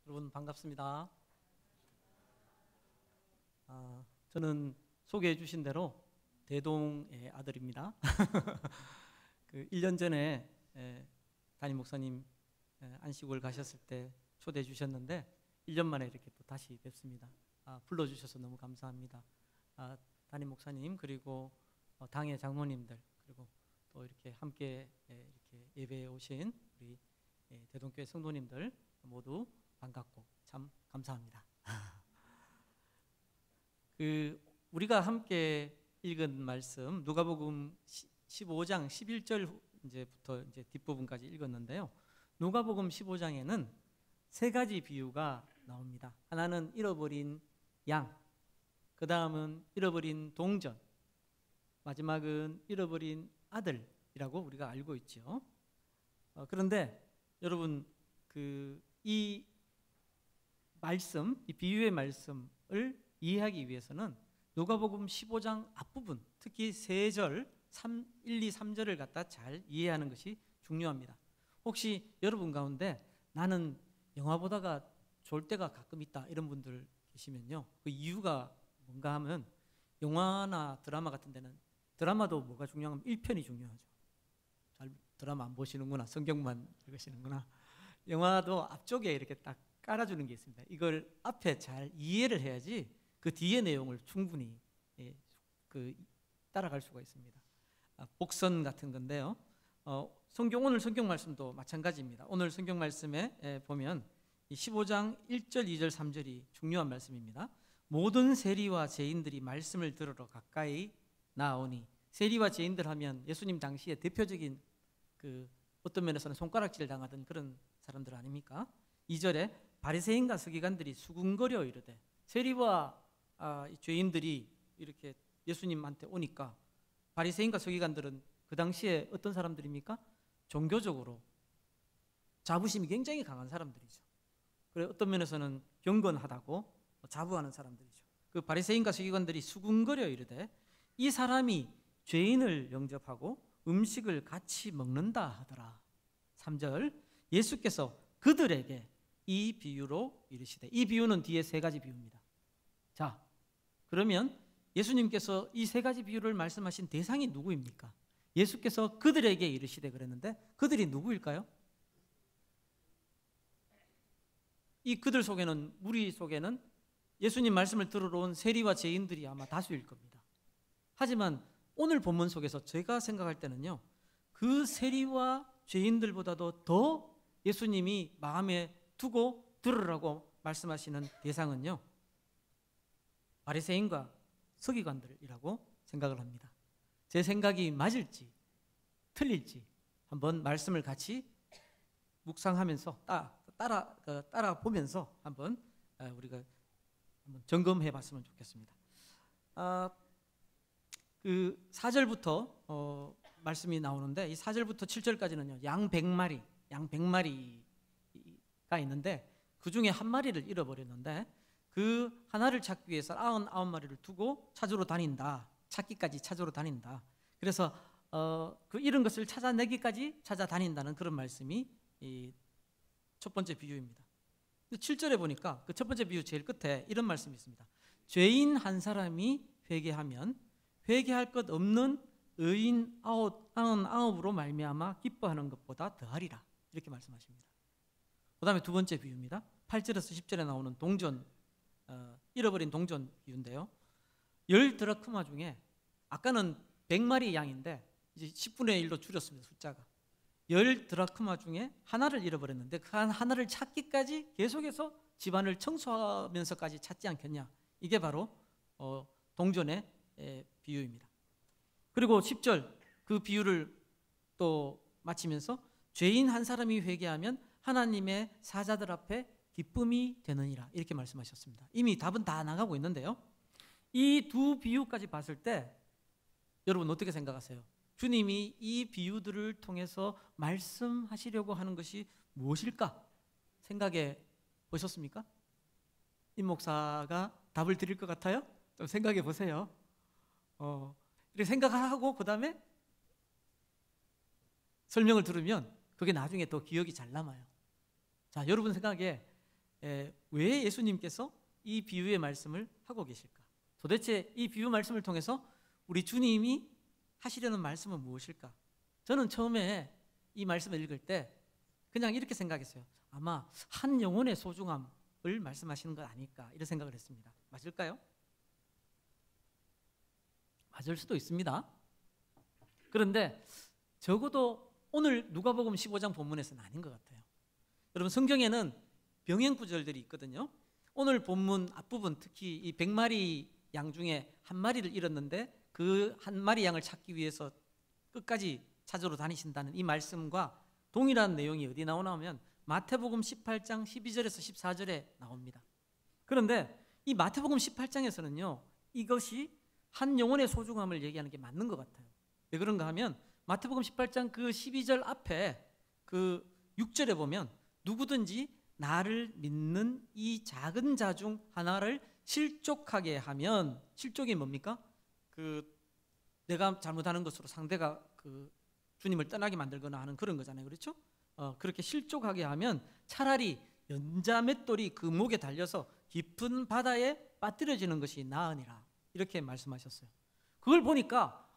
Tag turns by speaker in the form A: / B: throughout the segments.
A: 여러분 반갑습니다. 저는 소개해 주신 대로 대동의 아들입니다. 그 1년 전에 담임 목사님 안식을 가셨을 때 초대해 주셨는데 1년 만에 이렇게 또 다시 뵙습니다. 불러주셔서 너무 감사합니다. 담임 목사님 그리고 당의 장로님들 그리고 또 이렇게 함께 이렇게 예배에 오신 우리 대동교회 성도님들 모두 반갑고 참 감사합니다. 우리가 함께 읽은 말씀 누가복음 15장 11절 이제부터 이제 뒷부분까지 읽었는데요. 누가복음 15장에는 세 가지 비유가 나옵니다. 하나는 잃어버린 양, 그 다음은 잃어버린 동전, 마지막은 잃어버린 아들이라고 우리가 알고 있죠. 그런데 여러분 이 말씀, 이 비유의 말씀을 이해하기 위해서는 누가복음 15장 앞부분, 특히 3절, 1, 2, 3절을 갖다 잘 이해하는 것이 중요합니다. 혹시 여러분 가운데 나는 영화 보다가 졸 때가 가끔 있다 이런 분들 계시면요, 그 이유가 뭔가 하면 영화나 드라마 같은 데는 드라마도 뭐가 중요하면 1편이 중요하죠. 잘 드라마 안 보시는구나, 성경만 읽으시는구나. 영화도 앞쪽에 이렇게 딱 깔아주는 게 있습니다. 이걸 앞에 잘 이해를 해야지 그 뒤의 내용을 충분히 따라갈 수가 있습니다. 복선 같은 건데요. 오늘 성경 말씀도 마찬가지입니다. 오늘 성경 말씀에 보면 15장 1절, 2절, 3절이 중요한 말씀입니다. 모든 세리와 죄인들이 말씀을 들으러 가까이 나오니, 세리와 죄인들 하면 예수님 당시에 대표적인 어떤 면에서는 손가락질 당하던 그런 사람들 아닙니까? 2절에 바리새인과 서기관들이 수군거려 이르되, 세리와 죄인들이 이렇게 예수님한테 오니까 바리새인과 서기관들은 그 당시에 어떤 사람들입니까? 종교적으로 자부심이 굉장히 강한 사람들이죠. 그래 어떤 면에서는 경건하다고 자부하는 사람들이죠. 그 바리새인과 서기관들이 수군거려 이르되 이 사람이 죄인을 영접하고 음식을 같이 먹는다 하더라. 3절 예수께서 그들에게 이 비유로 이르시되, 이 비유는 뒤에 세 가지 비유입니다. 자, 그러면 예수님께서 이 세 가지 비유를 말씀하신 대상이 누구입니까? 예수께서 그들에게 이르시되 그랬는데 그들이 누구일까요? 이 그들 속에는, 무리 속에는 예수님 말씀을 들으러 온 세리와 죄인들이 아마 다수일 겁니다. 하지만 오늘 본문 속에서 제가 생각할 때는요, 그 세리와 죄인들보다도 더 예수님이 마음에 두고 들으라고 말씀하시는 대상은요, 바리새인과 서기관들이라고 생각을 합니다. 제 생각이 맞을지 틀릴지 한번 말씀을 같이 묵상하면서 따라 보면서 한번 우리가 한번 점검해 봤으면 좋겠습니다. 그 4절부터 말씀이 나오는데, 이 4절부터 7절까지는요 양 100마리가 있는데 그 중에 한 마리를 잃어버렸는데 그 하나를 찾기 위해서 99마리를 두고 찾으러 다닌다. 찾기까지 찾으러 다닌다. 그래서 그 잃은 것을 찾아내기까지 찾아다닌다는 그런 말씀이 이 첫 번째 비유입니다. 7절에 보니까 그 첫 번째 비유 제일 끝에 이런 말씀이 있습니다. 죄인 한 사람이 회개하면 회개할 것 없는 의인 99으로 말미암아 기뻐하는 것보다 더하리라. 이렇게 말씀하십니다. 그 다음에 두 번째 비유입니다. 8절에서 10절에 나오는 동전, 잃어버린 동전 비유인데요, 10드라크마 중에 아까는 100마리 양인데 이제 10분의 1로 줄였습니다. 숫자가 10드라크마 중에 하나를 잃어버렸는데 그 하나를 찾기까지 계속해서 집안을 청소하면서까지 찾지 않겠냐. 이게 바로 동전의 비유입니다. 그리고 10절 그 비유를 또 마치면서 죄인 한 사람이 회개하면 하나님의 사자들 앞에 기쁨이 되느니라. 이렇게 말씀하셨습니다. 이미 답은 다 나가고 있는데요, 이 두 비유까지 봤을 때 여러분 어떻게 생각하세요? 주님이 이 비유들을 통해서 말씀하시려고 하는 것이 무엇일까? 생각해 보셨습니까? 임 목사가 답을 드릴 것 같아요? 좀 생각해 보세요. 이렇게 생각하고 그 다음에 설명을 들으면 그게 나중에 더 기억이 잘 남아요. 자, 여러분 생각에 왜 예수님께서 이 비유의 말씀을 하고 계실까? 도대체 이 비유 말씀을 통해서 우리 주님이 하시려는 말씀은 무엇일까? 저는 처음에 이 말씀을 읽을 때 그냥 이렇게 생각했어요. 아마 한 영혼의 소중함을 말씀하시는 것 아닐까 이런 생각을 했습니다. 맞을까요? 맞을 수도 있습니다. 그런데 적어도 오늘 누가복음 15장 본문에서는 아닌 것 같아요. 여러분, 성경에는 병행 구절들이 있거든요. 오늘 본문 앞부분, 특히 이 100마리 양 중에 한 마리를 잃었는데 그 한 마리 양을 찾기 위해서 끝까지 찾으러 다니신다는 이 말씀과 동일한 내용이 어디 나오냐면 마태복음 18장 12절에서 14절에 나옵니다. 그런데 이 마태복음 18장에서는요, 이것이 한 영혼의 소중함을 얘기하는 게 맞는 것 같아요. 왜 그런가 하면 마태복음 18장 그 12절 앞에 그 6절에 보면 누구든지 나를 믿는 이 작은 자 중 하나를 실족하게 하면, 실족이 뭡니까? 내가 잘못하는 것으로 상대가 주님을 떠나게 만들거나 하는 그런 거잖아요. 그렇죠? 그렇게 실족하게 하면 차라리 연자 맷돌이 그 목에 달려서 깊은 바다에 빠뜨려지는 것이 나으니라, 이렇게 말씀하셨어요. 그걸 보니까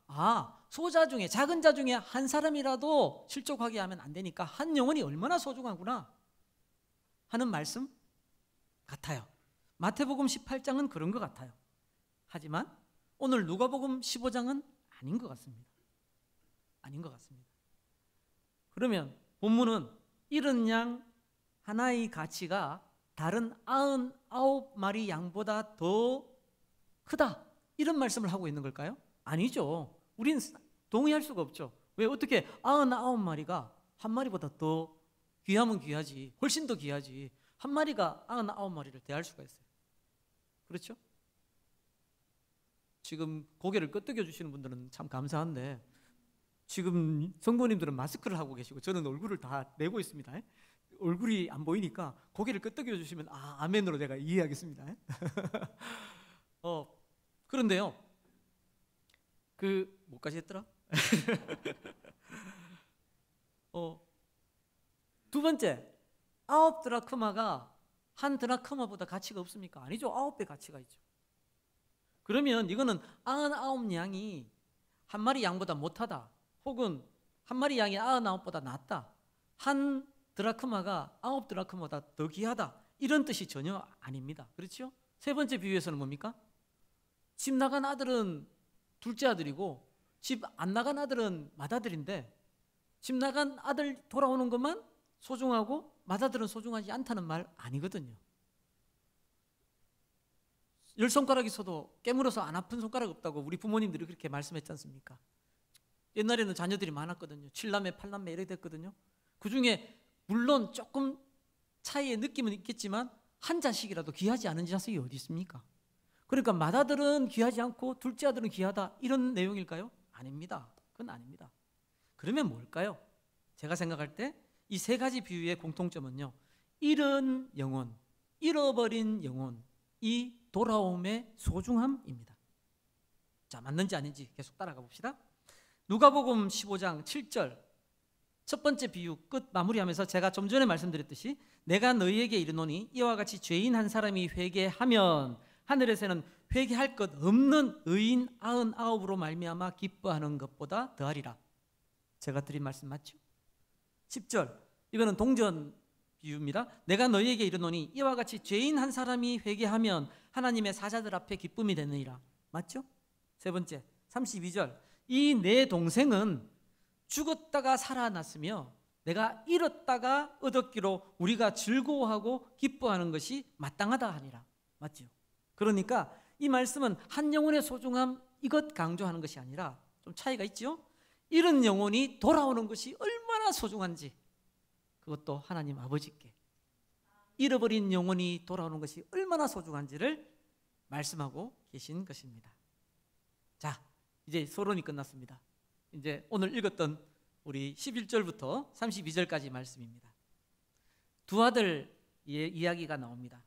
A: 소자 중에, 작은 자 중에 한 사람이라도 실족하게 하면 안 되니까 한 영혼이 얼마나 소중하구나 하는 말씀 같아요. 마태복음 18장은 그런 것 같아요. 하지만 오늘 누가복음 15장은 아닌 것 같습니다. 아닌 것 같습니다. 그러면 본문은 잃은 양 하나의 가치가 다른 99마리 양보다 더 크다, 이런 말씀을 하고 있는 걸까요? 아니죠. 우린 동의할 수가 없죠. 왜? 어떻게 99마리가 한 마리보다 더 귀하면 귀하지, 훨씬 더 귀하지, 한 마리가 99마리를 대할 수가 있어요. 그렇죠? 지금 고개를 끄덕여 주시는 분들은 참 감사한데 지금 성도님들은 마스크를 하고 계시고 저는 얼굴을 다 내고 있습니다. 얼굴이 안 보이니까 고개를 끄덕여 주시면 아멘으로 내가 이해하겠습니다. 그런데요, 뭐까지 했더라? 두 번째, 9드라크마가 한 드라크마보다 가치가 없습니까? 아니죠. 9배 가치가 있죠. 그러면 이거는 99양이 한 마리 양보다 못하다, 혹은 한 마리 양이 99보다 낫다, 한 드라크마가 9드라크마보다 더 귀하다, 이런 뜻이 전혀 아닙니다. 그렇죠? 세 번째 비유에서는 뭡니까? 집 나간 아들은 둘째 아들이고 집 안 나간 아들은 맏아들인데 집 나간 아들 돌아오는 것만 소중하고 맏아들은 소중하지 않다는 말 아니거든요. 10손가락 있어도 깨물어서 안 아픈 손가락 없다고 우리 부모님들이 그렇게 말씀했지 않습니까? 옛날에는 자녀들이 많았거든요. 7남매, 8남매 이렇게 됐거든요. 그중에 물론 조금 차이의 느낌은 있겠지만 한 자식이라도 귀하지 않은 자식이 어디 있습니까? 그러니까 맏아들은 귀하지 않고 둘째 아들은 귀하다, 이런 내용일까요? 아닙니다. 그건 아닙니다. 그러면 뭘까요? 제가 생각할 때 이 세 가지 비유의 공통점은요, 잃은 영혼, 잃어버린 영혼, 이 돌아옴의 소중함입니다. 자, 맞는지 아닌지 계속 따라가 봅시다. 누가복음 15장 7절 첫 번째 비유 끝 마무리하면서 제가 좀 전에 말씀드렸듯이 내가 너희에게 이르노니 이와 같이 죄인 한 사람이 회개하면 하늘에서는 회개할 것 없는 의인 99으로 말미암아 기뻐하는 것보다 더하리라. 제가 드린 말씀 맞죠? 10절, 이거는 동전 비유입니다. 내가 너희에게 이르노니 이와 같이 죄인 한 사람이 회개하면 하나님의 사자들 앞에 기쁨이 되느니라. 맞죠? 세 번째 32절, 이 내 동생은 죽었다가 살아났으며 내가 잃었다가 얻었기로 우리가 즐거워하고 기뻐하는 것이 마땅하다 하니라. 맞죠? 그러니까 이 말씀은 한 영혼의 소중함 이것 강조하는 것이 아니라 좀 차이가 있죠? 잃은 영혼이 돌아오는 것이 얼마나 소중한지, 그것도 하나님 아버지께 잃어버린 영혼이 돌아오는 것이 얼마나 소중한지를 말씀하고 계신 것입니다. 자, 이제 서론이 끝났습니다. 이제 오늘 읽었던 우리 11절부터 32절까지 말씀입니다. 두 아들의 이야기가 나옵니다.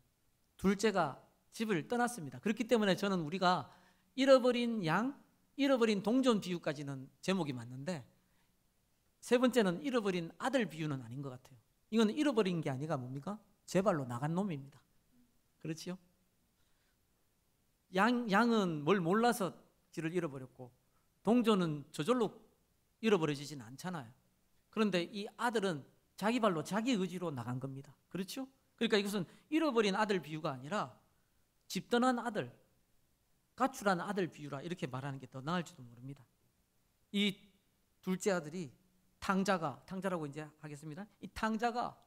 A: 둘째가 집을 떠났습니다. 그렇기 때문에 저는 우리가 잃어버린 양, 잃어버린 동전 비유까지는 제목이 맞는데 세 번째는 잃어버린 아들 비유는 아닌 것 같아요. 이건 잃어버린 게 아니라 뭡니까? 제 발로 나간 놈입니다. 그렇지요? 양은 뭘 몰라서 길을 잃어버렸고 동전은 저절로 잃어버려지진 않잖아요. 그런데 이 아들은 자기 발로 자기 의지로 나간 겁니다. 그렇죠? 그러니까 이것은 잃어버린 아들 비유가 아니라 집 떠난 아들, 가출한 아들 비유라 이렇게 말하는 게 더 나을지도 모릅니다. 이 둘째 아들이 탕자라고 이제 하겠습니다. 이 탕자가,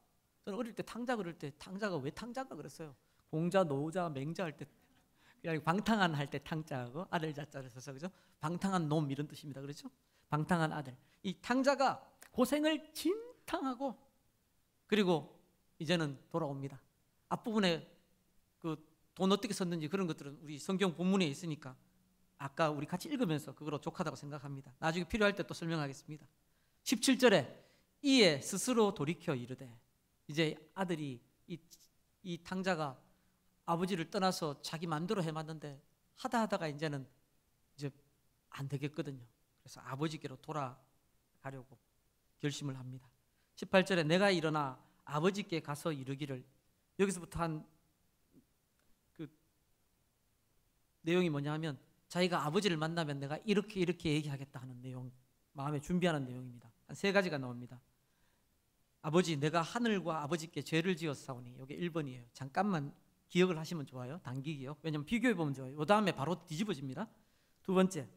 A: 저는 어릴 때 탕자 그럴 때 탕자가 왜 탕자가 그랬어요. 공자, 노자, 맹자 할 때 그냥 방탕한 할 때 탕자하고 아들 자자를 써서 그죠? 방탕한 놈 이런 뜻입니다. 그렇죠? 방탕한 아들. 이 탕자가 고생을 진탕하고 그리고 이제는 돌아옵니다. 앞부분에 그 돈 어떻게 썼는지 그런 것들은 우리 성경 본문에 있으니까 아까 우리 같이 읽으면서 그거로 족하다고 생각합니다. 나중에 필요할 때 또 설명하겠습니다. 17절에 이에 스스로 돌이켜 이르되, 이제 아들이 이 탕자가 아버지를 떠나서 자기 맘대로 해봤는데 하다가 이제는 이제 안 되겠거든요. 그래서 아버지께로 돌아가려고 결심을 합니다. 18절에 내가 일어나 아버지께 가서 이르기를, 여기서부터 한 그 내용이 뭐냐 하면 자기가 아버지를 만나면 내가 이렇게 얘기하겠다 하는 내용, 마음에 준비하는 내용입니다. 한 3가지가 나옵니다. 아버지, 내가 하늘과 아버지께 죄를 지었사오니, 이게 1번이에요. 잠깐만 기억을 하시면 좋아요. 단기 기억. 왜냐하면 비교해 보면 좋아요. 이 다음에 바로 뒤집어집니다. 2번째,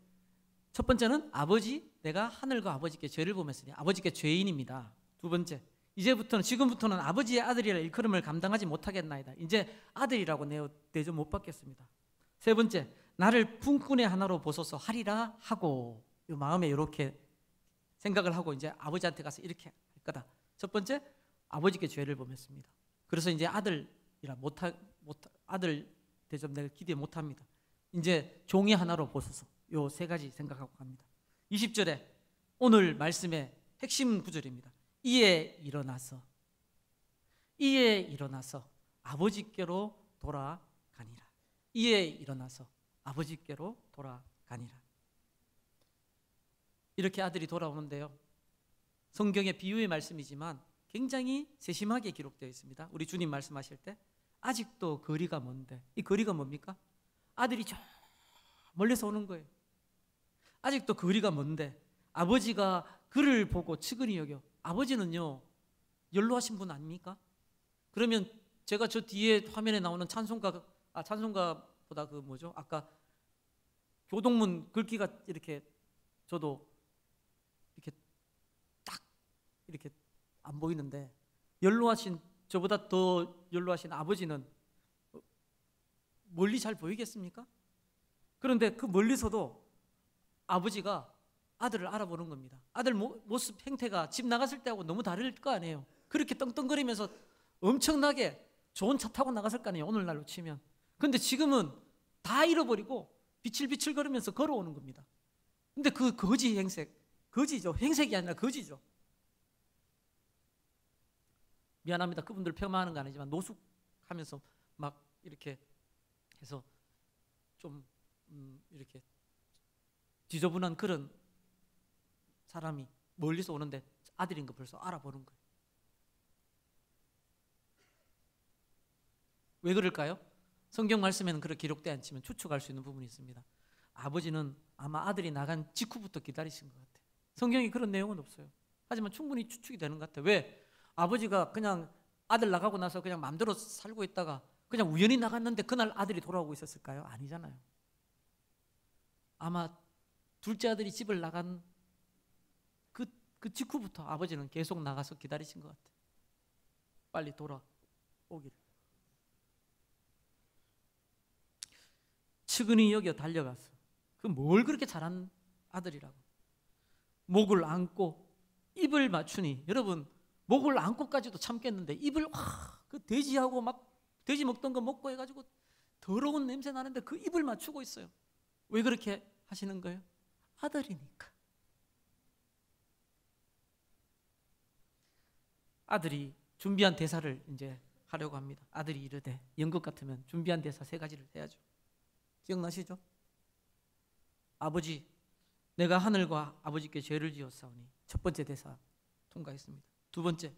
A: 첫 번째는 아버지, 내가 하늘과 아버지께 죄를 범했으니, 아버지께 죄인입니다. 2번째, 지금부터는 아버지의 아들이라 일컬음을 감당하지 못하겠나이다. 이제 아들이라고 내 대접 못 받겠습니다. 3번째, 나를 품꾼의 하나로 보소서 하리라 하고, 이 마음에 이렇게 생각을 하고 이제 아버지한테 가서 이렇게 할 거다. 첫 번째, 아버지께 죄를 범했습니다. 그래서 이제 아들 대접 내가 기대 못합니다. 이제 종이 하나로 보소서. 요 3가지 생각하고 갑니다. 20절에 오늘 말씀의 핵심 구절입니다. 이에 일어나서 아버지께로 돌아가니라. 이에 일어나서 아버지께로 돌아가니라. 이렇게 아들이 돌아오는데요, 성경의 비유의 말씀이지만 굉장히 세심하게 기록되어 있습니다. 우리 주님 말씀하실 때 아직도 거리가 먼데, 이 거리가 뭡니까? 아들이 저 멀리서 오는 거예요. 아직도 거리가 먼데 아버지가 그를 보고 측은히 여겨. 아버지는요 연로하신 분 아닙니까? 그러면 제가 저 뒤에 화면에 나오는 찬송가보다 그 뭐죠? 아까 교동문 글귀가 이렇게 저도 이렇게 딱 이렇게 안 보이는데, 저보다 더 연로하신 아버지는 멀리 잘 보이겠습니까? 그런데 그 멀리서도 아버지가 아들을 알아보는 겁니다. 아들 모습 행태가 집 나갔을 때하고 너무 다를 거 아니에요. 그렇게 떵떵거리면서 엄청나게 좋은 차 타고 나갔을 거 아니에요, 오늘날로 치면. 근데 지금은 다 잃어버리고 비칠비칠거리면서 걸어오는 겁니다. 근데 그 거지 행색, 거지죠. 행색이 아니라 거지죠. 미안합니다. 그분들 폄하하는 거 아니지만 노숙하면서 막 이렇게 해서 좀 이렇게 지저분한 그런 사람이 멀리서 오는데 아들인 거 벌써 알아보는 거예요. 왜 그럴까요? 성경 말씀에는 그렇게 기록되지 않지만 추측할 수 있는 부분이 있습니다. 아버지는 아마 아들이 나간 직후부터 기다리신 것 같아요. 성경에 그런 내용은 없어요. 하지만 충분히 추측이 되는 것 같아요. 왜? 아버지가 그냥 아들 나가고 나서 그냥 마음대로 살고 있다가 그냥 우연히 나갔는데 그날 아들이 돌아오고 있었을까요? 아니잖아요. 아마 둘째 아들이 집을 나간 그 직후부터 아버지는 계속 나가서 기다리신 것 같아요. 빨리 돌아오기를. 측은히 여겨 달려갔어. 그 뭘 그렇게 잘한 아들이라고. 목을 안고 입을 맞추니, 여러분 목을 안고까지도 참겠는데 입을 그 돼지하고 막 돼지 먹던 거 먹고 해가지고 더러운 냄새 나는데 그 입을 맞추고 있어요. 왜 그렇게 하시는 거예요? 아들이니까. 아들이 준비한 대사를 이제 하려고 합니다. 아들이 이르되, 연극 같으면 준비한 대사 3가지를 해야죠. 기억나시죠? 아버지, 내가 하늘과 아버지께 죄를 지었사오니, 첫 번째 대사 통과했습니다. 2번째,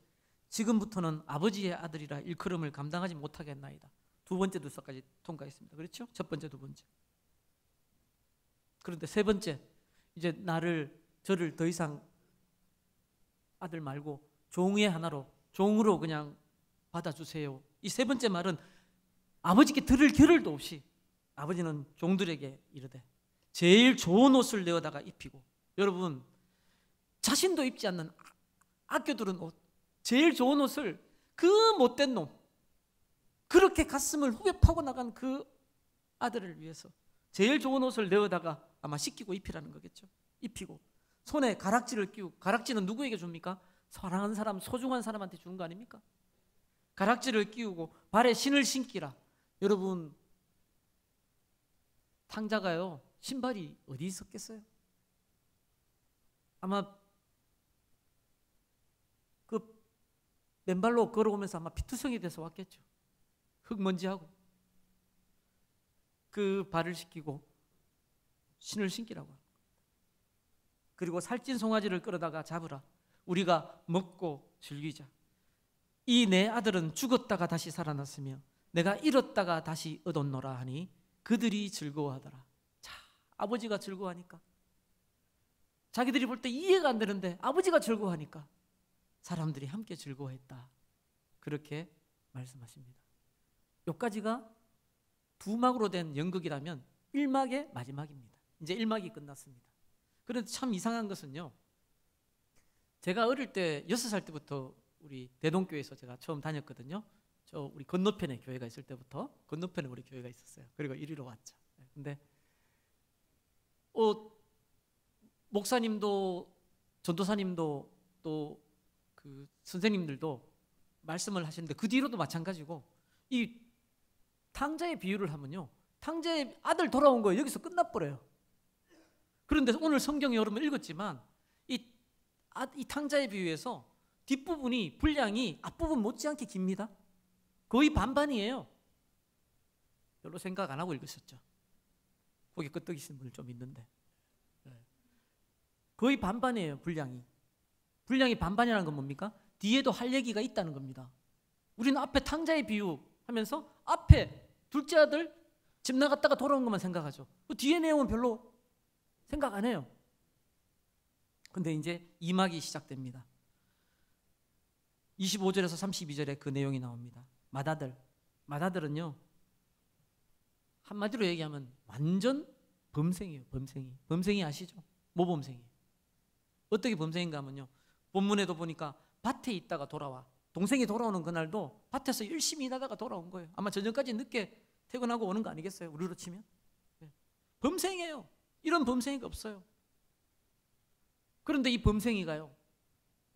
A: 지금부터는 아버지의 아들이라 일컬음을 감당하지 못하겠나이다. 두 번째 두서까지 통과했습니다. 그렇죠? 첫 번째, 두 번째. 그런데 세 번째, 이제 저를 더 이상 아들 말고 종의 하나로, 종으로 그냥 받아주세요. 이 세 번째 말은 아버지께 들을 겨를도 없이 아버지는 종들에게 이르되 제일 좋은 옷을 내어다가 입히고, 여러분 자신도 입지 않는 아껴두는 옷, 제일 좋은 옷을 그 못된 놈, 그렇게 가슴을 후벼 파고 나간 그 아들을 위해서 제일 좋은 옷을 내어다가 아마 씻기고 입히라는 거겠죠. 입히고 손에 가락지를 끼우고, 가락지는 누구에게 줍니까? 사랑하는 사람, 소중한 사람한테 주는 거 아닙니까? 가락지를 끼우고 발에 신을 신기라. 여러분 탕자가요, 신발이 어디 있었겠어요? 아마 그 맨발로 걸어오면서 아마 피투성이 돼서 왔겠죠. 흙먼지하고. 그 발을 씻기고 신을 신기라고 합니다. 그리고 살찐 송아지를 끌어다가 잡으라. 우리가 먹고 즐기자. 이 내 아들은 죽었다가 다시 살아났으며 내가 잃었다가 다시 얻었노라 하니 그들이 즐거워하더라. 자, 아버지가 즐거워하니까, 자기들이 볼 때 이해가 안 되는데 아버지가 즐거워하니까 사람들이 함께 즐거워했다. 그렇게 말씀하십니다. 여기까지가 두 막으로 된 연극이라면 1막의 마지막입니다. 이제 1막이 끝났습니다. 그런데 참 이상한 것은요, 제가 어릴 때 6살 때부터 우리 대동교회에서 제가 처음 다녔거든요. 저 우리 건너편에 교회가 있을 때부터 건너편에 우리 교회가 있었어요. 그리고 이리로 왔죠. 근데 목사님도 전도사님도 또 그 선생님들도 말씀을 하시는데 그 뒤로도 마찬가지고, 이 탕자의 비유를 하면요, 탕자의 아들 돌아온 거예요. 여기서 끝나버려요. 그런데 오늘 성경에 여러분 읽었지만 이 탕자의 비유에서 뒷부분이 분량이 앞부분 못지않게 깁니다. 거의 반반이에요. 별로 생각 안 하고 읽으셨죠? 거기 끄떡이신 분들 좀 있는데 거의 반반이에요. 분량이 반반이라는 건 뭡니까? 뒤에도 할 얘기가 있다는 겁니다. 우리는 앞에 탕자의 비유 하면서 앞에 둘째 아들 집 나갔다가 돌아온 것만 생각하죠. 그 뒤에 내용은 별로 생각 안 해요. 근데 이제 2막이 시작됩니다. 25절에서 32절에 그 내용이 나옵니다. 맏아들은요, 한마디로 얘기하면 완전 범생이에요. 범생이 아시죠? 모범생이에요. 어떻게 범생인가 하면요, 본문에도 보니까 밭에 있다가 돌아와. 동생이 돌아오는 그날도 밭에서 열심히 일하다가 돌아온 거예요. 아마 저녁까지 늦게 퇴근하고 오는 거 아니겠어요? 우리로 치면. 범생이에요. 이런 범생이가 없어요. 그런데 이 범생이가요,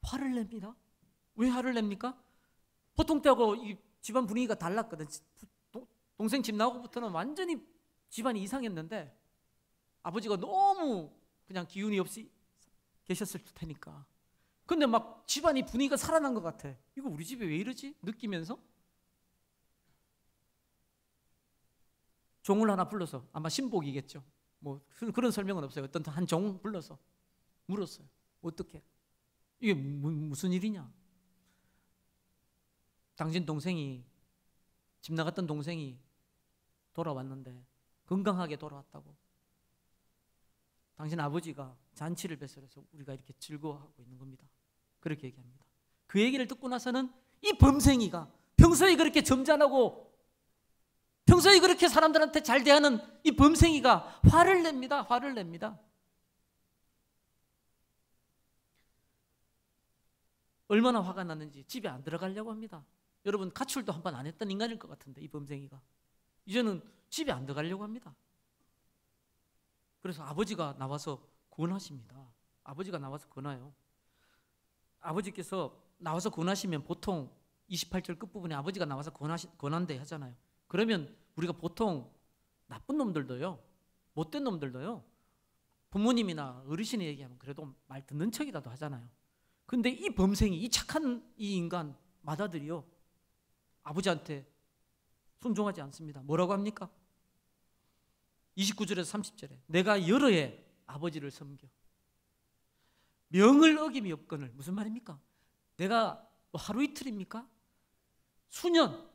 A: 화를 냅니다. 왜 화를 냅니까? 보통 때하고 이 집안 분위기가 달랐거든. 동생 집 나오고부터는 완전히 집안이 이상했는데 아버지가 너무 그냥 기운이 없이 계셨을 테니까. 근데 막 집안이 분위기가 살아난 것 같아. 이거 우리 집에 왜 이러지? 느끼면서 종을 하나 불러서, 아마 신복이겠죠. 뭐 그런 설명은 없어요. 어떤 한 종 불러서 물었어요. 어떻게? 이게 무슨 일이냐? 당신 동생이, 집 나갔던 동생이 돌아왔는데 건강하게 돌아왔다고. 당신 아버지가 잔치를 베풀어서 우리가 이렇게 즐거워하고 있는 겁니다. 그렇게 얘기합니다. 그 얘기를 듣고 나서는 이 범생이가, 평소에 그렇게 점잖하고 평소에 그렇게 사람들한테 잘 대하는 이 범생이가 화를 냅니다. 얼마나 화가 났는지 집에 안 들어가려고 합니다. 여러분, 가출도 한 번 안 했던 인간일 것 같은데 이 범생이가 이제는 집에 안 들어가려고 합니다. 그래서 아버지가 나와서 권하십니다. 아버지가 나와서 권해요. 아버지께서 나와서 권하시면 보통 28절 끝부분에 아버지가 나와서 권한대 하잖아요. 그러면 우리가 보통 나쁜 놈들도요, 못된 놈들도요, 부모님이나 어르신이 얘기하면 그래도 말 듣는 척이라도 하잖아요. 근데 이 범생이, 이 착한 이 인간 맏아들이요, 아버지한테 순종하지 않습니다. 뭐라고 합니까? 29절에서 30절에 내가 여러 해 아버지를 섬겨 명을 어김이 없거늘. 무슨 말입니까? 내가 뭐 하루 이틀입니까? 수년,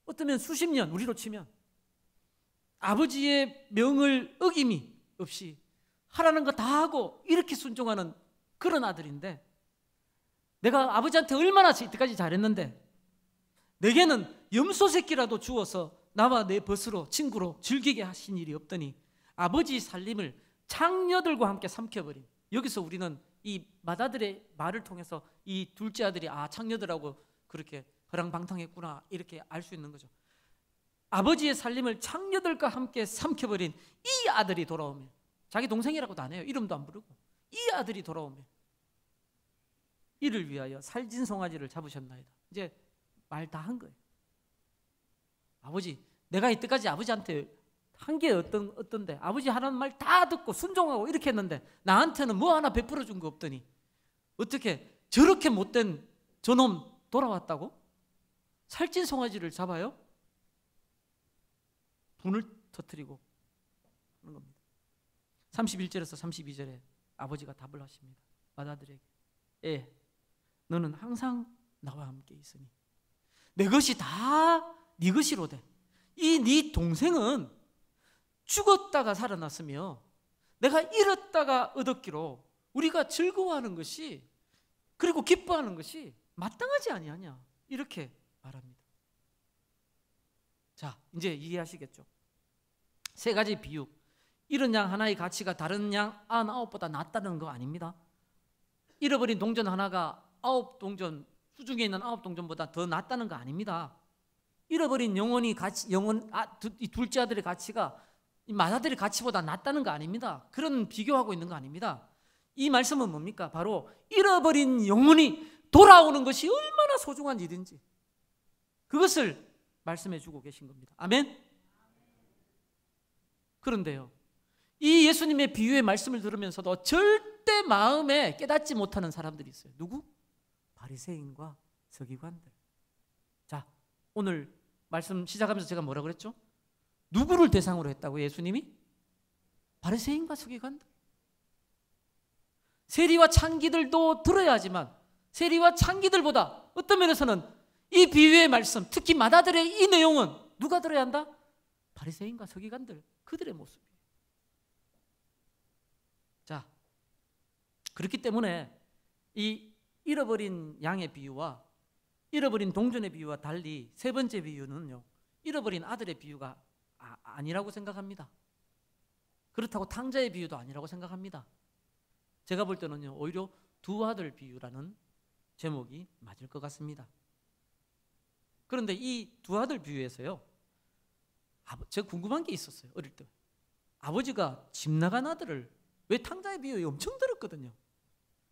A: 어쩌면 수십 년, 우리로 치면 아버지의 명을 어김이 없이 하라는 거 다 하고 이렇게 순종하는 그런 아들인데, 내가 아버지한테 얼마나 이때까지 잘했는데 내게는 염소 새끼라도 주어서 나와 내 벗으로 친구로 즐기게 하신 일이 없더니 아버지 살림을 창녀들과 함께 삼켜버린. 여기서 우리는 이 맏아들의 말을 통해서 이 둘째 아들이 창녀들하고 그렇게 허랑방탕했구나 이렇게 알 수 있는 거죠. 아버지의 살림을 창녀들과 함께 삼켜버린 이 아들이 돌아오면, 자기 동생이라고도 안 해요. 이름도 안 부르고. 이 아들이 돌아오면 이를 위하여 살진 송아지를 잡으셨나이다. 이제 말 다 한 거예요. 아버지, 내가 이때까지 아버지한테 한 게 어떤데, 아버지 하라는 말 다 듣고 순종하고 이렇게 했는데 나한테는 뭐 하나 베풀어 준 거 없더니 어떻게 저렇게 못된 저놈 돌아왔다고? 살찐 송아지를 잡아요? 분을 터뜨리고 하는 겁니다. 31절에서 32절에 아버지가 답을 하십니다. 맏아들에게, 너는 항상 나와 함께 있으니 내 것이 다 네 것이로되 이 네 동생은 죽었다가 살아났으며 내가 잃었다가 얻었기로 우리가 즐거워하는 것이, 그리고 기뻐하는 것이 마땅하지 아니하냐, 이렇게 말합니다. 자, 이제 이해하시겠죠? 세 가지 비유. 잃은 양 하나의 가치가 다른 양 99보다 낫다는 거 아닙니다. 잃어버린 동전 하나가 9동전, 수중에 있는 9동전보다 더 낫다는 거 아닙니다. 잃어버린 영혼이 이 둘째 아들의 가치가 이 맏아들의 가치보다 낫다는 거 아닙니다. 그런 비교하고 있는 거 아닙니다. 이 말씀은 뭡니까? 바로 잃어버린 영혼이 돌아오는 것이 얼마나 소중한 일인지 그것을 말씀해 주고 계신 겁니다. 아멘? 그런데요, 이 예수님의 비유의 말씀을 들으면서도 절대 마음에 깨닫지 못하는 사람들이 있어요. 누구? 바리새인과 서기관들. 자, 오늘 말씀 시작하면서 제가 뭐라고 그랬죠? 누구를 대상으로 했다고 예수님이? 바리새인과 서기관들. 세리와 창기들도 들어야 하지만 세리와 창기들보다 어떤 면에서는 이 비유의 말씀, 특히 맏아들의 이 내용은 누가 들어야 한다? 바리새인과 서기관들, 그들의 모습이에요. 자, 그렇기 때문에 이 잃어버린 양의 비유와 잃어버린 동전의 비유와 달리 세 번째 비유는요, 잃어버린 아들의 비유가 아니라고 생각합니다. 그렇다고 탕자의 비유도 아니라고 생각합니다. 제가 볼 때는요, 오히려 두 아들 비유라는 제목이 맞을 것 같습니다. 그런데 이 두 아들 비유에서요, 제가 궁금한 게 있었어요. 어릴 때 아버지가 집 나간 아들을, 왜 탕자의 비유에 엄청 들었거든요.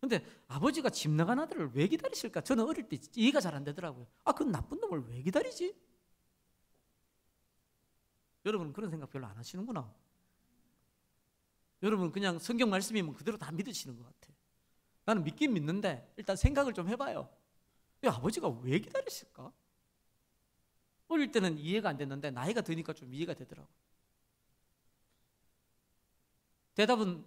A: 근데 아버지가 집 나간 아들을 왜 기다리실까? 저는 어릴 때 이해가 잘 안 되더라고요. 그 나쁜 놈을 왜 기다리지? 여러분은 그런 생각 별로 안 하시는구나. 여러분 그냥 성경 말씀이면 그대로 다 믿으시는 것 같아요. 나는 믿긴 믿는데 일단 생각을 좀 해봐요. 아버지가 왜 기다리실까? 어릴 때는 이해가 안 됐는데 나이가 드니까 좀 이해가 되더라고요. 대답은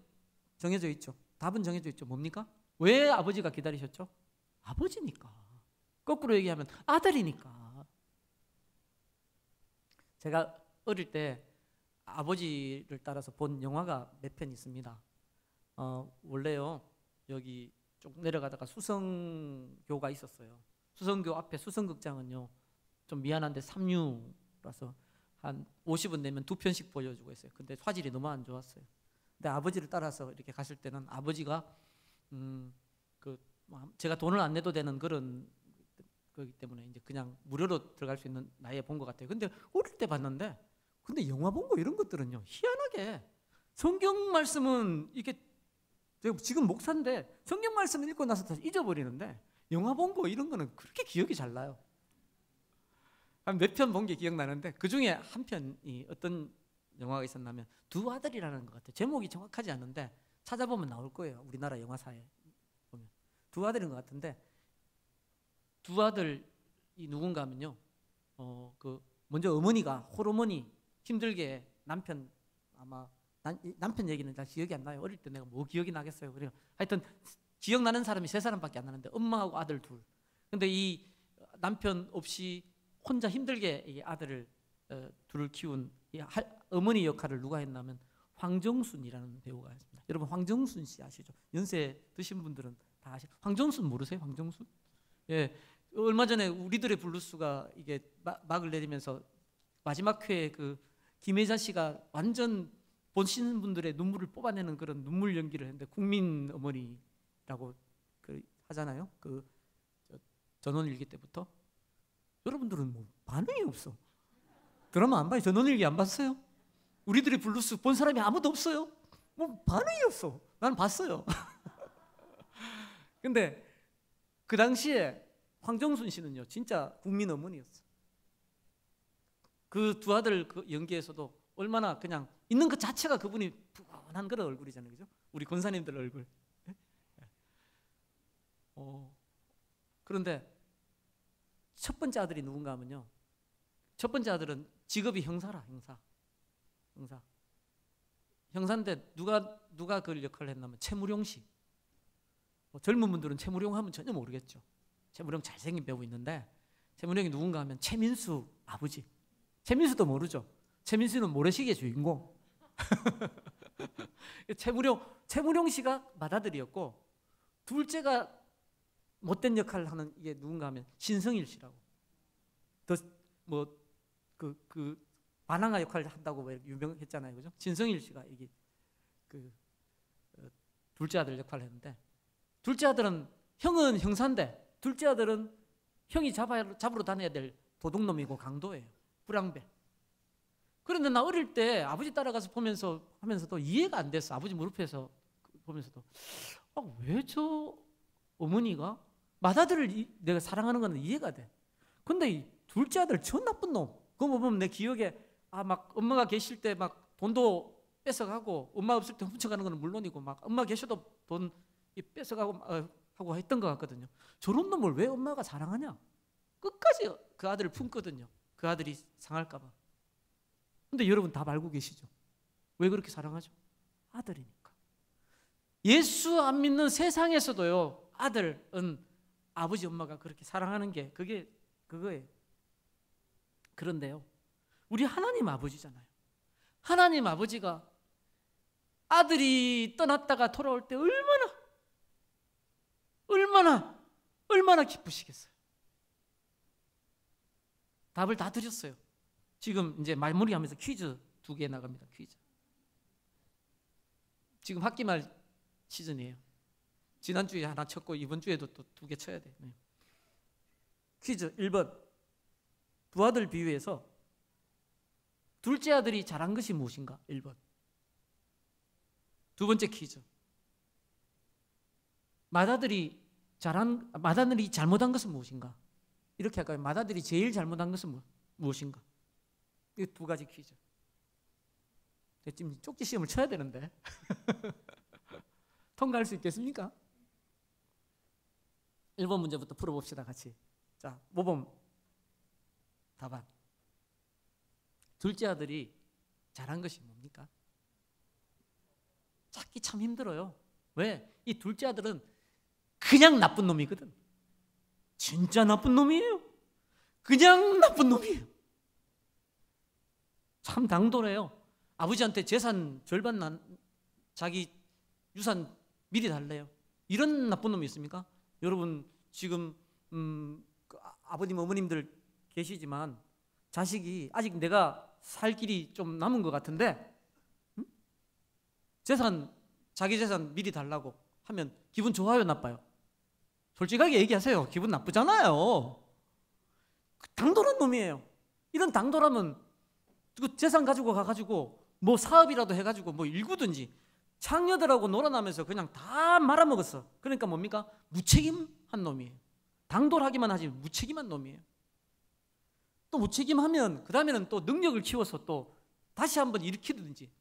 A: 정해져 있죠. 답은 정해져 있죠. 뭡니까? 왜 아버지가 기다리셨죠? 아버지니까. 거꾸로 얘기하면 아들이니까. 제가 어릴 때 아버지를 따라서 본 영화가 몇 편 있습니다. 원래요, 여기 쭉 내려가다가 수성교가 있었어요. 수성교 앞에 수성극장은요, 좀 미안한데 3류라서 한 50원 내면 2편씩 보여주고 있어요. 근데 화질이 너무 안 좋았어요. 근데 아버지를 따라서 이렇게 갔을 때는 아버지가 제가 돈을 안 내도 되는 그런 거기 때문에 이제 그냥 무료로 들어갈 수 있는 나이에 본 것 같아요. 근데 어릴 때 봤는데, 근데 영화 본 거 이런 것들은요, 희한하게 성경 말씀은 이게 제가 지금 목사인데 성경 말씀 읽고 나서 다 잊어버리는데 영화 본 거 이런 거는 그렇게 기억이 잘 나요. 한 몇 편 본 게 기억나는데 그 중에 한 편이 어떤 영화가 있었냐면 두 아들이라는 것 같아요. 제목이 정확하지 않은데 찾아보면 나올 거예요. 우리나라 영화사에 보면 두 아들인 것 같은데, 두 아들이 누군가 하면요, 먼저 어머니가 홀어머니 힘들게 남편, 아마 남편 얘기는 잘 기억이 안 나요. 어릴 때 내가 뭐 기억이 나겠어요. 그래요. 하여튼 기억나는 사람이 3사람밖에 안 나는데 엄마하고 아들 둘. 근데 이 남편 없이 혼자 힘들게 이 아들을 둘을 키운 이 어머니 역할을 누가 했냐면 황정순이라는 배우가 했습니다. 여러분 황정순 씨 아시죠? 연세 드신 분들은 다 아시죠? 황정순 모르세요? 황정순? 예, 얼마 전에 우리들의 블루스가 이게 막을 내리면서 마지막 회에 그 김혜자 씨가 완전 보시는 분들의 눈물을 뽑아내는 그런 눈물 연기를 했는데 국민 어머니라고 하잖아요. 그 전원일기 때부터. 여러분들은 뭐 반응이 없어. 드라마 안 봐요? 전원일기 안 봤어요? 우리들의 블루스 본 사람이 아무도 없어요? 뭐 반응이 없어. 난 봤어요. 근데 그 당시에 황정순 씨는요 진짜 국민 어머니였어. 그 두 아들 그 연기에서도 얼마나 그냥 있는 것 자체가 그분이 푸근한 그런 얼굴이잖아요, 그죠? 우리 권사님들 얼굴. 그런데 첫 번째 아들이 누군가 하면요, 첫 번째 아들은 직업이 형사라. 형사인데 누가 그 역할을 했냐면 최무룡 씨. 젊은 분들은 최무룡 하면 전혀 모르겠죠. 최무룡 잘생긴 배우 있는데 최무룡이 누군가 하면 최민수 아버지. 최민수도 모르죠. 최민수는 모래시계 주인공. 최무룡 씨가 맏아들이었고, 둘째가 못된 역할을 하는 이게 누군가 하면 신성일 씨라고. 그 반항아 역할을 한다고 유명했잖아요, 그죠? 신성일 씨가 이게 둘째 아들 역할을 했는데, 둘째 아들은 형은 형사인데 둘째 아들은 형이 잡으러 다녀야 될 도둑놈이고 강도예요. 불량배. 그런데 나 어릴 때 아버지 따라가서 하면서도 이해가 안 됐어. 아버지 무릎에서 보면서도 왜 저 어머니가 맏아들을 내가 사랑하는 건 이해가 돼. 근데 이 둘째 아들 저 나쁜 놈. 그거 보면 내 기억에 막 엄마가 계실 때 막 돈도 뺏어가고, 엄마 없을 때 훔쳐가는 건 물론이고, 막 엄마 계셔도 돈 뺏어가고 하고 했던 것 같거든요. 저런 놈을 왜 엄마가 사랑하냐? 끝까지 그 아들을 품거든요. 그 아들이 상할까 봐. 근데 여러분 다 알고 계시죠? 왜 그렇게 사랑하죠? 아들이니까. 예수 안 믿는 세상에서도요, 아들은 아버지 엄마가 그렇게 사랑하는 게 그거예요. 그런데요, 우리 하나님 아버지잖아요. 하나님 아버지가 아들이 떠났다가 돌아올 때 얼마나 기쁘시겠어요. 답을 다 드렸어요. 지금 이제 마무리하면서 퀴즈 2개 나갑니다. 퀴즈. 지금 학기말 시즌이에요. 지난주에 하나 쳤고 이번 주에도 또 2개 쳐야 돼요. 네. 퀴즈 1번. 두 아들 비유에서 둘째 아들이 잘한 것이 무엇인가? 1번. 두 번째 퀴즈. 맏아들이 잘못한 것은 무엇인가? 이렇게 할까요? 맏아들이 제일 잘못한 것은 무엇인가? 이 2가지 퀴즈. 지금 쪽지 시험을 쳐야 되는데 통과할 수 있겠습니까? 1번 문제부터 풀어봅시다, 같이. 자, 모범 답안. 둘째 아들이 잘한 것이 뭡니까? 찾기 참 힘들어요. 왜? 이 둘째 아들은 그냥 나쁜 놈이거든. 진짜 나쁜 놈이에요. 그냥 나쁜 놈이에요. 참 당돌해요. 아버지한테 재산 절반 자기 유산 미리 달래요. 이런 나쁜 놈이 있습니까? 여러분 지금 아버님 어머님들 계시지만 자식이 아직 내가 살 길이 좀 남은 것 같은데 자기 재산 미리 달라고 하면 기분 좋아요, 나빠요? 솔직하게 얘기하세요. 기분 나쁘잖아요. 당돌한 놈이에요. 이런 당돌하면 그 재산 가지고 가가지고 뭐 사업이라도 해가지고 뭐 일구든지 창녀들하고 놀아나면서 그냥 다 말아먹었어. 그러니까 뭡니까? 무책임한 놈이에요. 당돌하기만 하지 무책임한 놈이에요. 또 무책임하면 그 다음에는 또 능력을 키워서 또 다시 한번 일으키든지,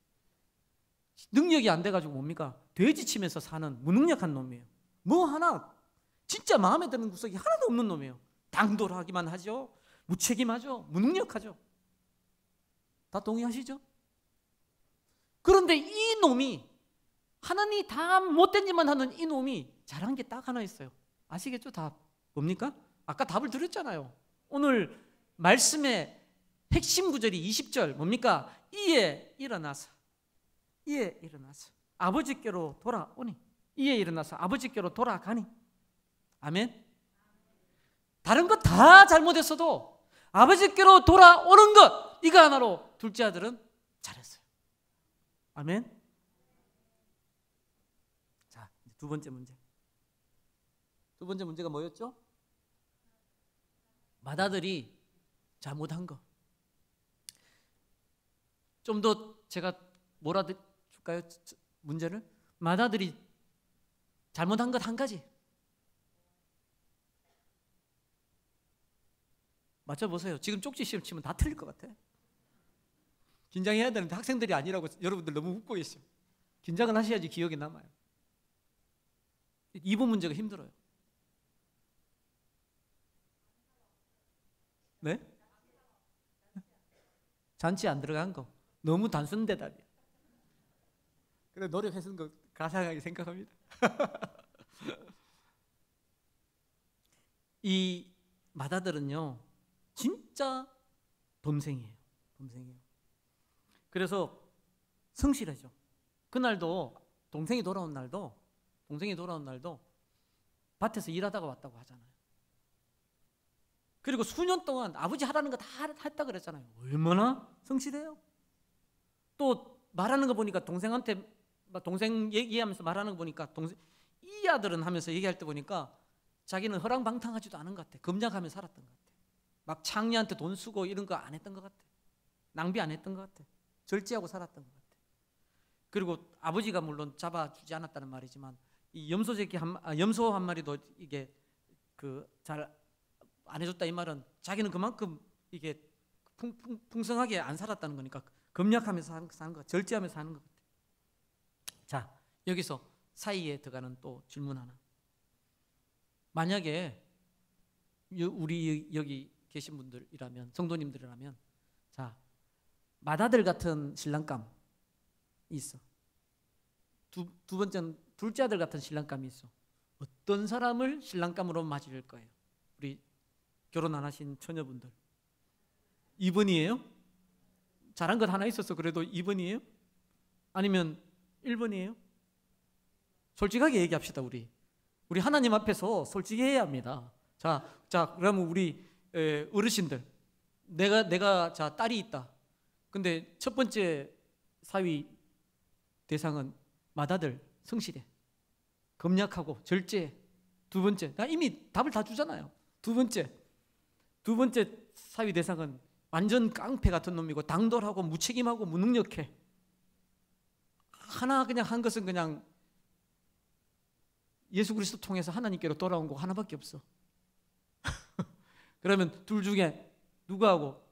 A: 능력이 안 돼가지고 뭡니까? 돼지치면서 사는 무능력한 놈이에요. 뭐 하나 진짜 마음에 드는 구석이 하나도 없는 놈이에요. 당돌하기만 하죠. 무책임하죠. 무능력하죠. 다 동의하시죠? 그런데 이 놈이 하나님 다 못된 짓만 하는 이놈이 잘한 게 딱 하나 있어요. 아시겠죠? 답 뭡니까? 아까 답을 드렸잖아요. 오늘 말씀의 핵심 구절이 20절 뭡니까? 이에 일어나서 아버지께로 돌아오니, 이에 일어나서 아버지께로 돌아가니. 아멘. 다른 것 다 잘못했어도 아버지께로 돌아오는 것, 이거 하나로 둘째 아들은 잘했어요. 아멘. 자, 두 번째 문제. 두 번째 문제가 뭐였죠? 맏아들이 잘못한 거. 좀 더 제가 몰아줄까요? 문제를? 맏아들이 잘못한 것 한 가지. 맞춰보세요. 지금 쪽지 시험 치면 다 틀릴 것 같아. 긴장해야 되는데 학생들이 아니라고 여러분들 너무 웃고 계세요. 긴장을 하셔야지 기억에 남아요. 2번 문제가 힘들어요. 네? 잔치 안 들어간 거. 너무 단순 대답이에요. 그래 노력해서 거 가상하게 생각합니다. 이 맏아들은요 진짜 범생이에요. 그래서 성실하죠. 그날도 동생이 돌아온 날도 밭에서 일하다가 왔다고 하잖아요. 그리고 수년 동안 아버지 하라는 거 다 했다 그랬잖아요. 얼마나 성실해요. 또 말하는 거 보니까 동생 얘기하면서 말하는 거 보니까 이 아들은 하면서 얘기할 때 보니까 자기는 허랑방탕하지도 않은 것 같아. 검작하며 살았던 것 같아. 막 창녀한테 돈 쓰고 이런 거 안 했던 것 같아. 낭비 안 했던 것 같아. 절제하고 살았던 것 같아. 그리고 아버지가 물론 잡아주지 않았다는 말이지만 이 염소 한 마리도 이게 잘 안 해줬다 이 말은 자기는 그만큼 이게 풍성하게 안 살았다는 거니까 검약하면서 사는 거, 절제하면서 사는 것 같아. 자, 여기서 사이에 들어가는 또 질문 하나. 만약에 우리 여기 계신 분들이라면, 성도님들이라면, 자, 맏아들 같은 신랑감이 있어. 두 번째는 둘째 아들 같은 신랑감이 있어. 어떤 사람을 신랑감으로 맞을 거예요? 우리 결혼 안 하신 처녀분들. 2번이에요? 잘한 것 하나 있어서 그래도 2번이에요? 아니면 1번이에요? 솔직하게 얘기합시다. 우리 하나님 앞에서 솔직해야 합니다. 자, 그러면 우리 어르신들, 내가 자 딸이 있다. 근데 첫 번째 사위 대상은 맏아들 성실해, 검약하고 절제해. 두 번째, 나 이미 답을 다 주잖아요. 두 번째 사위 대상은 완전 깡패 같은 놈이고 당돌하고 무책임하고 무능력해. 하나 그냥 한 것은 그냥 예수 그리스도 통해서 하나님께로 돌아온 거 하나밖에 없어. 그러면 둘 중에 누구하고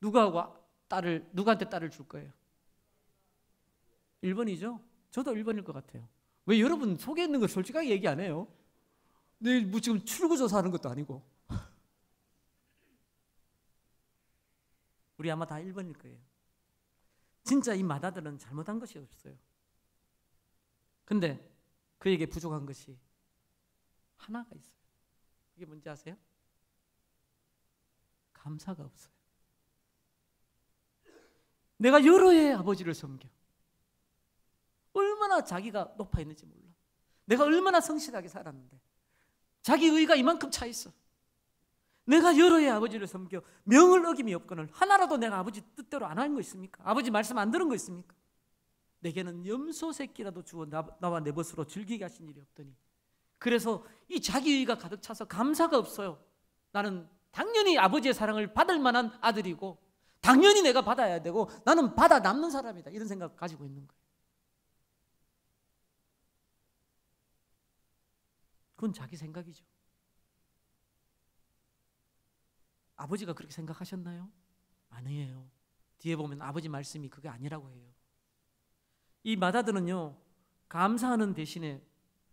A: 누구한테 딸을 줄 거예요? 1번이죠? 저도 1번일 것 같아요. 왜 여러분 속에 있는 걸 솔직하게 얘기 안 해요? 내일 뭐 지금 출구조사 하는 것도 아니고. 우리 아마 다 1번일 거예요. 진짜 이 맏아들은 잘못한 것이 없어요. 근데 그에게 부족한 것이 하나가 있어요. 이게 뭔지 아세요? 감사가 없어요. 내가 여러 해 아버지를 섬겨. 얼마나 자기가 높아 있는지 몰라. 내가 얼마나 성실하게 살았는데 자기 의가 이만큼 차 있어. 내가 여러 해 아버지를 섬겨 명을 어김이 없거늘 하나라도 내가 아버지 뜻대로 안 한 거 있습니까? 아버지 말씀 안 들은 거 있습니까? 내게는 염소 새끼라도 주어 나와 내 벗으로 즐기게 하신 일이 없더니. 그래서 이 자기의가 가득 차서 감사가 없어요. 나는 당연히 아버지의 사랑을 받을 만한 아들이고 당연히 내가 받아야 되고 나는 받아 남는 사람이다, 이런 생각 가지고 있는 거예요. 그건 자기 생각이죠. 아버지가 그렇게 생각하셨나요? 아니에요. 뒤에 보면 아버지 말씀이 그게 아니라고 해요. 이 맏아들은요, 감사하는 대신에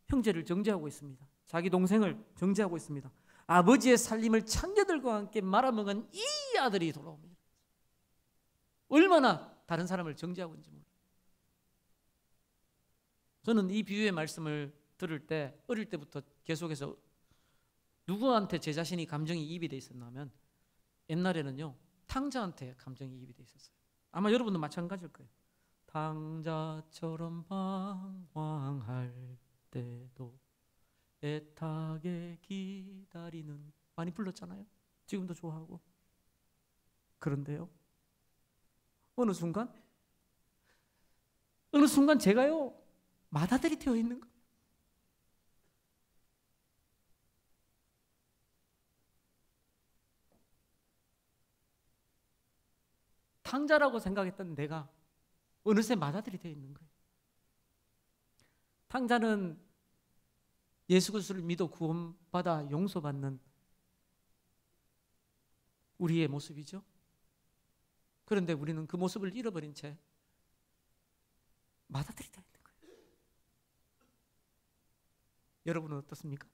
A: 형제를 정죄하고 있습니다. 자기 동생을 정죄하고 있습니다. 아버지의 살림을 창녀들과 함께 말아먹은 이 아들이 돌아옵니다. 얼마나 다른 사람을 정죄하고 있는지 몰라요. 저는 이 비유의 말씀을 들을 때 어릴 때부터 계속해서 누구한테 제 자신이 감정이 이입이 돼 있었냐면 옛날에는요 탕자한테 감정이 이입이 돼 있었어요. 아마 여러분도 마찬가지일 거예요. 탕자처럼 방황할 때도 애타게 기다리는, 많이 불렀잖아요. 지금도 좋아하고. 그런데요 어느 순간 제가요 마다들이 되어 있는 거예요. 탕자라고 생각했던 내가 어느새 마다들이 되어 있는 거예요. 탕자는 예수 그리스도를 믿어 구원받아 용서받는 우리의 모습이죠. 그런데 우리는 그 모습을 잃어버린 채 마다들이 되어 있는 거예요. 여러분은 어떻습니까?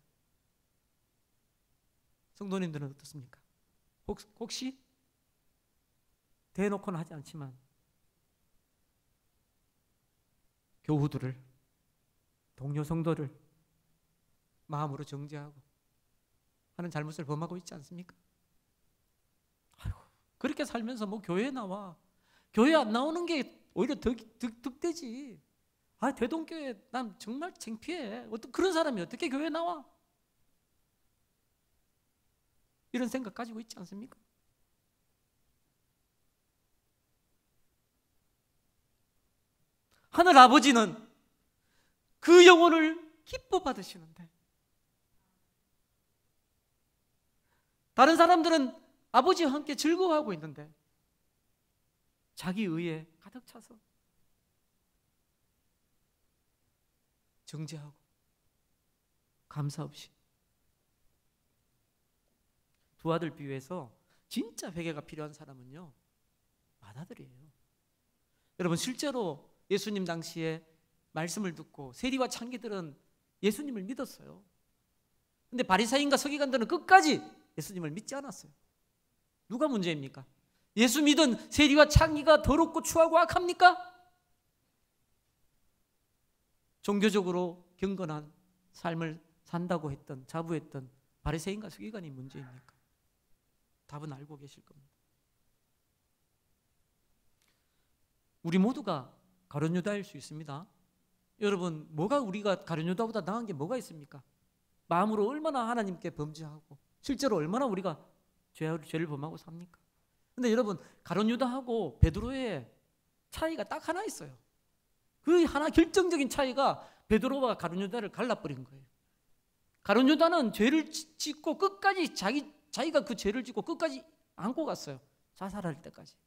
A: 성도님들은 어떻습니까? 혹시 대놓고는 하지 않지만 교우들을, 동료 성도를 마음으로 정죄하고 하는 잘못을 범하고 있지 않습니까? 아이고, 그렇게 살면서 뭐 교회에 나와, 교회 안 나오는 게 오히려 득되지. 아, 대동교회 난 정말 창피해. 그런 사람이 어떻게 교회에 나와? 이런 생각 가지고 있지 않습니까? 하늘 아버지는 그 영혼을 기뻐 받으시는데 다른 사람들은 아버지와 함께 즐거워하고 있는데 자기 의에 가득 차서 정죄하고 감사 없이. 두 아들 비유에서 진짜 회개가 필요한 사람은요 마다들이에요. 여러분 실제로 예수님 당시에 말씀을 듣고 세리와 창기들은 예수님을 믿었어요. 근데 바리새인과 서기관들은 끝까지 예수님을 믿지 않았어요. 누가 문제입니까? 예수 믿은 세리와 창기가 더럽고 추하고 악합니까? 종교적으로 경건한 삶을 산다고 했던, 자부했던 바리새인과 서기관이 문제입니까? 답은 알고 계실 겁니다. 우리 모두가 가룟 유다일 수 있습니다. 여러분, 뭐가 우리가 가룟 유다보다 나은 게 뭐가 있습니까? 마음으로 얼마나 하나님께 범죄하고 실제로 얼마나 우리가 죄를 범하고 삽니까? 근데 여러분, 가룟 유다하고 베드로의 차이가 딱 하나 있어요. 그 하나 결정적인 차이가 베드로와 가룟 유다를 갈라버린 거예요. 가룟 유다는 죄를 짓고 끝까지 자기가 그 죄를 짓고 끝까지 안고 갔어요. 자살할 때까지.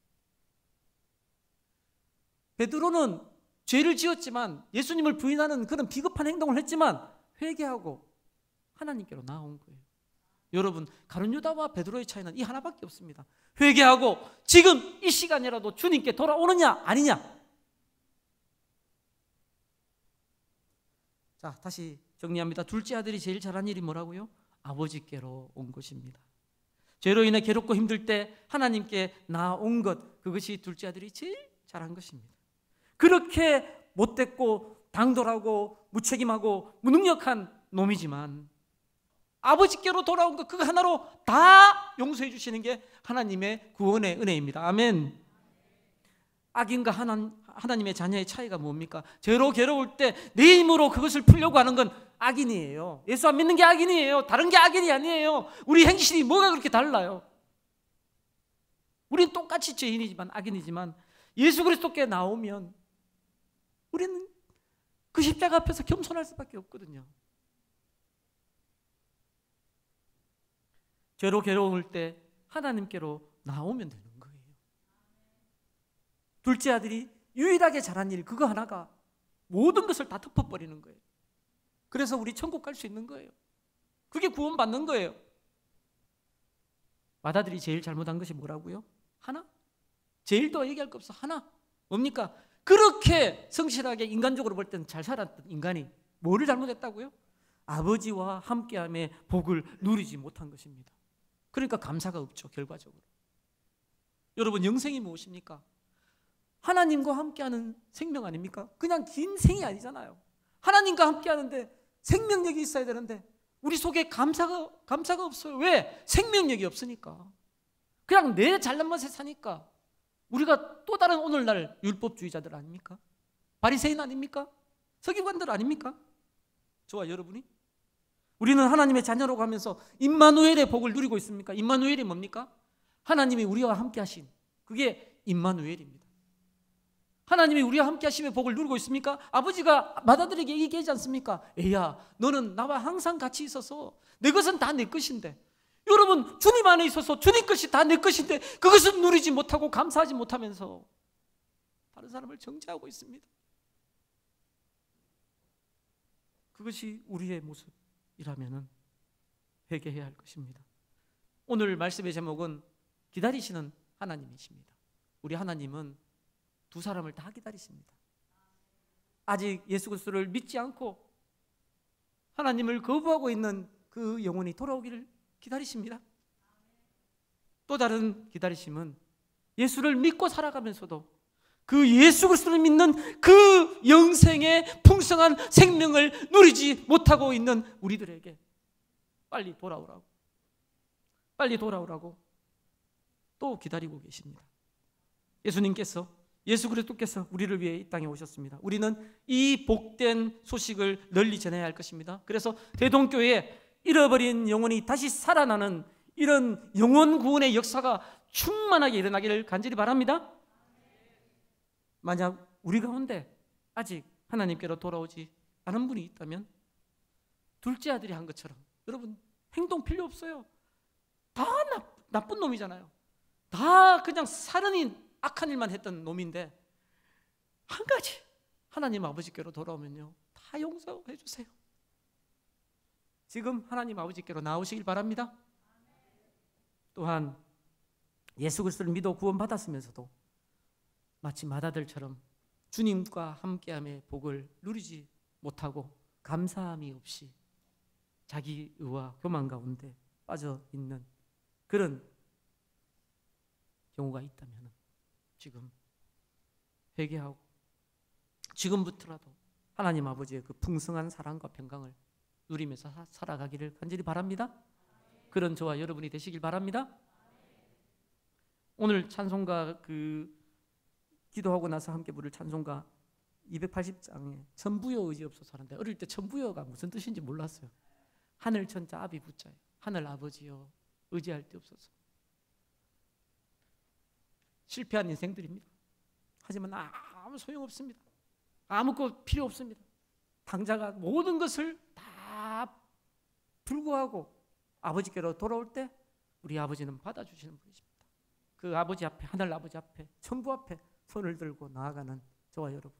A: 베드로는 죄를 지었지만 예수님을 부인하는 그런 비겁한 행동을 했지만 회개하고 하나님께로 나아온 거예요. 여러분, 가룟 유다와 베드로의 차이는 이 하나밖에 없습니다. 회개하고 지금 이 시간이라도 주님께 돌아오느냐 아니냐. 자, 다시 정리합니다. 둘째 아들이 제일 잘한 일이 뭐라고요? 아버지께로 온 것입니다. 죄로 인해 괴롭고 힘들 때 하나님께 나온 것, 그것이 둘째 아들이 제일 잘한 것입니다. 그렇게 못됐고 당돌하고 무책임하고 무능력한 놈이지만 아버지께로 돌아온 것, 그거 하나로 다 용서해 주시는 게 하나님의 구원의 은혜입니다. 아멘. 악인과 하나님의 자녀의 차이가 뭡니까? 죄로 괴로울 때 내 힘으로 그것을 풀려고 하는 건 악인이에요. 예수 안 믿는 게 악인이에요. 다른 게 악인이 아니에요. 우리 행실이 뭐가 그렇게 달라요? 우리는 똑같이 죄인이지만 악인이지만 예수 그리스도께 나오면 우리는 그 십자가 앞에서 겸손할 수밖에 없거든요. 죄로 괴로울 때 하나님께로 나오면 되는 거예요. 둘째 아들이 유일하게 잘한 일, 그거 하나가 모든 것을 다 덮어버리는 거예요. 그래서 우리 천국 갈 수 있는 거예요. 그게 구원받는 거예요. 맏아들이 제일 잘못한 것이 뭐라고요? 하나? 제일 더 얘기할 거 없어. 하나. 뭡니까? 그렇게 성실하게 인간적으로 볼 때는 잘 살았던 인간이 뭐를 잘못했다고요? 아버지와 함께함의 복을 누리지 못한 것입니다. 그러니까 감사가 없죠, 결과적으로. 여러분, 영생이 무엇입니까? 하나님과 함께하는 생명 아닙니까? 그냥 긴 생이 아니잖아요. 하나님과 함께 하는데 생명력이 있어야 되는데 우리 속에 감사가 없어요. 왜? 생명력이 없으니까. 그냥 내 잘난 맛에 사니까. 우리가 또 다른 오늘날 율법주의자들 아닙니까? 바리새인 아닙니까? 서기관들 아닙니까? 저와 여러분이? 우리는 하나님의 자녀라고 하면서 임마누엘의 복을 누리고 있습니까? 임마누엘이 뭡니까? 하나님이 우리와 함께 하신, 그게 임마누엘입니다. 하나님이 우리와 함께 하심의 복을 누리고 있습니까? 아버지가 마다들에게 얘기하지 않습니까? 애야, 너는 나와 항상 같이 있어서 내 것은 다 내 것인데, 여러분 주님 안에 있어서 주님 것이 다 내 것인데 그것은 누리지 못하고 감사하지 못하면서 다른 사람을 정죄하고 있습니다. 그것이 우리의 모습이라면 회개해야 할 것입니다. 오늘 말씀의 제목은 기다리시는 하나님이십니다. 우리 하나님은 두 사람을 다 기다리십니다. 아직 예수 그리스도를 믿지 않고 하나님을 거부하고 있는 그 영혼이 돌아오기를 기다리십니다. 또 다른 기다리심은 예수를 믿고 살아가면서도 그 예수 그리스도를 믿는 그 영생의 풍성한 생명을 누리지 못하고 있는 우리들에게 빨리 돌아오라고 또 기다리고 계십니다. 예수 그리스도께서 우리를 위해 이 땅에 오셨습니다. 우리는 이 복된 소식을 널리 전해야 할 것입니다. 그래서 대동교회에 잃어버린 영혼이 다시 살아나는 이런 영혼 구원의 역사가 충만하게 일어나기를 간절히 바랍니다. 만약 우리 가운데 아직 하나님께로 돌아오지 않은 분이 있다면 둘째 아들이 한 것처럼, 여러분 행동 필요 없어요. 다 나쁜 놈이잖아요. 다 그냥 사르니 악한 일만 했던 놈인데 한 가지 하나님 아버지께로 돌아오면요 다 용서해 주세요. 지금 하나님 아버지께로 나오시길 바랍니다. 또한 예수 그리스도를 믿어 구원받았으면서도 마치 마다들처럼 주님과 함께함의 복을 누리지 못하고 감사함이 없이 자기 의와 교만 가운데 빠져 있는 그런 경우가 있다면 지금 회개하고 지금부터라도 하나님 아버지의 그 풍성한 사랑과 평강을 누리면서 살아가기를 간절히 바랍니다. 그런 저와 여러분이 되시길 바랍니다. 오늘 찬송가 기도하고 나서 함께 부를 찬송가 280장에 천부여 의지없어서 하는데, 어릴 때 천부여가 무슨 뜻인지 몰랐어요. 하늘 천자 아비 부자예요. 하늘 아버지여 의지할 데 없어서. 실패한 인생들입니다. 하지만 아무 소용없습니다. 아무것도 필요 없습니다. 당자가 모든 것을 다 불구하고 아버지께로 돌아올 때 우리 아버지는 받아주시는 분이십니다. 그 아버지 앞에, 하늘 아버지 앞에, 천부 앞에 손을 들고 나아가는 저와 여러분,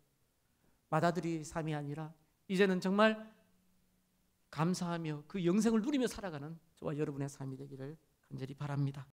A: 마다들이 삶이 아니라 이제는 정말 감사하며 그 영생을 누리며 살아가는 저와 여러분의 삶이 되기를 간절히 바랍니다.